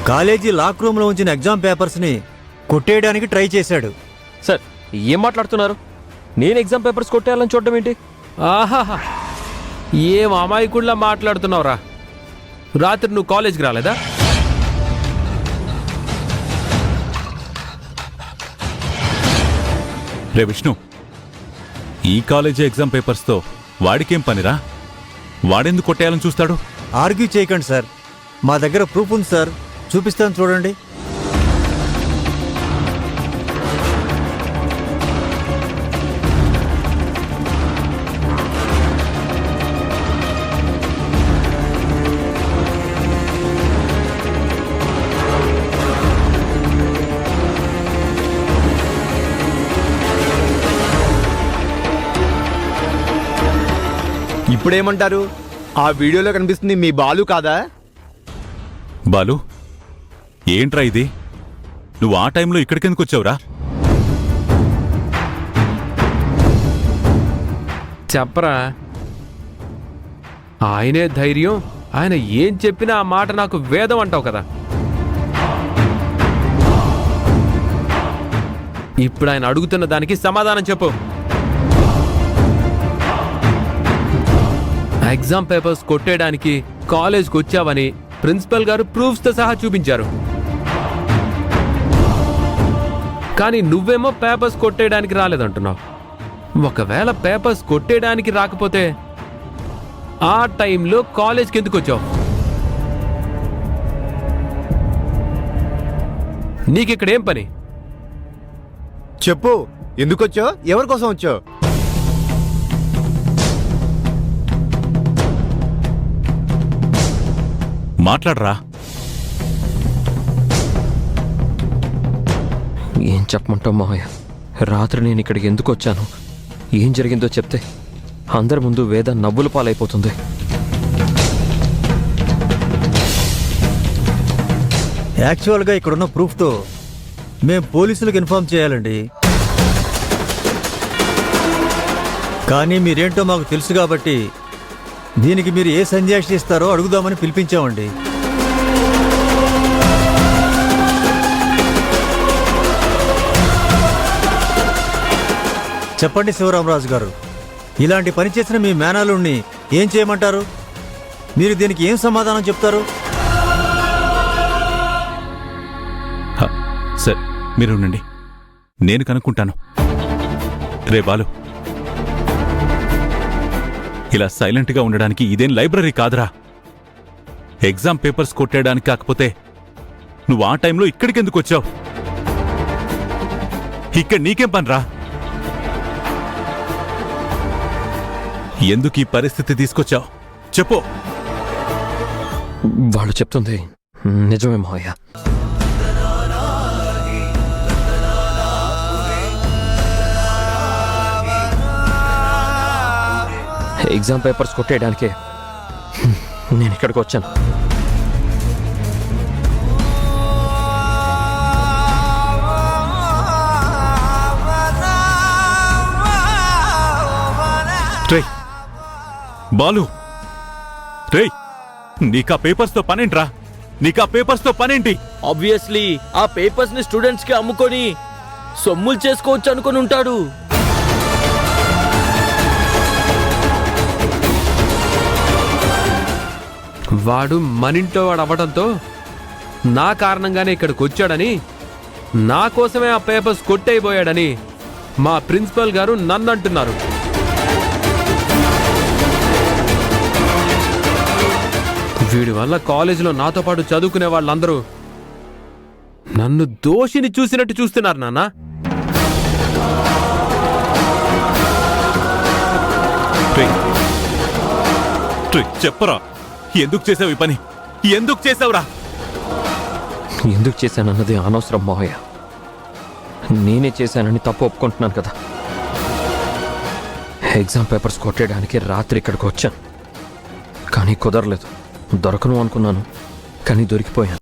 College lock రూమ్లో ఉంచిన exam పేపర్స్ని కొట్టేయడానికి try చేశాడు. సార్ ఏం మాట్లాడుతున్నారు? నేను ఎగ్జామ్ పేపర్స్ కొట్టేయాలని చూడడం ఏంటి? ఆహాహా, ఏం అమాయకుడిలా మాట్లాడుతున్నావురా? రాత్రి నువ్వు కాలేజ్కి రాలేదా? రే విష్ణు, ఈ కాలేజీ ఎగ్జామ్ పేపర్స్తో వాడికేం పనిరా? వాడెందుకు కొట్టేయాలని చూస్తాడు? ఆర్గ్యూ చేయకండి సార్, మా దగ్గర ప్రూఫ్ ఉంది సార్, చూపిస్తాను చూడండి. ఇప్పుడేమంటారు? ఆ వీడియోలో కనిపిస్తుంది మీ బాలు కాదా? బాలు, ఏంట్రా ఇది? నువ్వు ఆ టైంలో ఇక్కడికెందుకు వచ్చావురా? చెప్పరా, ఆయనే ధైర్యం. ఆయన ఏం చెప్పినా ఆ మాట నాకు వేదం అంటావు కదా. ఇప్పుడు ఆయన అడుగుతున్న దానికి సమాధానం చెప్పు. ఎగ్జామ్ పేపర్స్ కొట్టేయడానికి కాలేజ్కి వచ్చావని ప్రిన్సిపల్ గారు ప్రూఫ్స్తో సహా చూపించారు. కానీ నువ్వేమో పేపర్స్ కొట్టేయడానికి రాలేదంటున్నావు. ఒకవేళ పేపర్స్ కొట్టేయడానికి రాకపోతే ఆ టైంలో కాలేజ్కి ఎందుకు వచ్చావు? నీకిక్కడేం పని? చెప్పు, ఎందుకొచ్చావు? ఎవరి కోసం వచ్చావు? మాట్లాడరా. ఏం చెప్పమంటావు మావయ్య? రాత్రి నేను ఇక్కడికి ఎందుకు వచ్చాను, ఏం జరిగిందో చెప్తే అందరి ముందు వేద నవ్వుల పాలైపోతుంది. యాక్చువల్గా ఇక్కడున్న ప్రూఫ్తో మేము పోలీసులకు ఇన్ఫార్మ్ చేయాలండి, కానీ మీరేంటో మాకు తెలుసు కాబట్టి దీనికి మీరు ఏ సంజాషి ఇస్తారో అడుగుదామని పిలిపించామండి. చెప్పండి శివరామరాజు గారు, ఇలాంటి పని చేసిన మీ మేనల్లుడిని ఏం చేయమంటారు? మీరు దీనికి ఏం సమాధానం చెప్తారు? సరే, మీరు ఉండండి, నేను కనుక్కుంటాను. రే బాలు, ఇలా సైలెంట్గా ఉండడానికి ఇదేం లైబ్రరీ కాదురా. ఎగ్జామ్ పేపర్స్ కొట్టేయడానికి కాకపోతే నువ్వు ఆ టైంలో ఇక్కడికెందుకు వచ్చావు? ఇక్కడ నీకేం పనిరా? ఎందుకు ఈ పరిస్థితి తీసుకొచ్చావు చెప్పు. వాళ్ళు చెప్తుంది నిజమే మావయ్య. ఎగ్జామ్ పేపర్స్ కొట్టేయడానికే నేను ఇక్కడికి వచ్చాను. బాలు, రేయ్, నీకా పేపర్స్తో పనేంట్రా? నీకా పేపర్స్తో పనేంటి? ఆబ్వియస్లీ ఆ పేపర్స్ ని స్టూడెంట్స్ కి అమ్ముకొని సొమ్ములు చేసుకోవచ్చు అనుకుని ఉంటాడు. వాడు మనింట్లో వాడు అవ్వడంతో నా కారణంగానే ఇక్కడికి వచ్చాడని, నా కోసమే ఆ పేపర్స్ కొట్టేయబోయాడని మా ప్రిన్సిపల్ గారు నన్ను అంటున్నారు. వీడి వల్ల కాలేజీలో నాతో పాటు చదువుకునే వాళ్ళందరూ నన్ను దోషిని చూసినట్టు చూస్తున్నారు నాన్న. చెప్పరా, ఎందుకు చేసావు ఈ పని? ఎందుకు చేసావురా? ఎందుకు చేశానన్నది అనవసరం మావయ్య. నేనే చేశానని తప్పు ఒప్పుకుంటున్నాను కదా. ఎగ్జామ్ పేపర్స్ కొట్టేయడానికి రాత్రి ఇక్కడికి వచ్చాను, కానీ కుదరలేదు. దొరకను అనుకున్నాను, కానీ దొరికిపోయాను.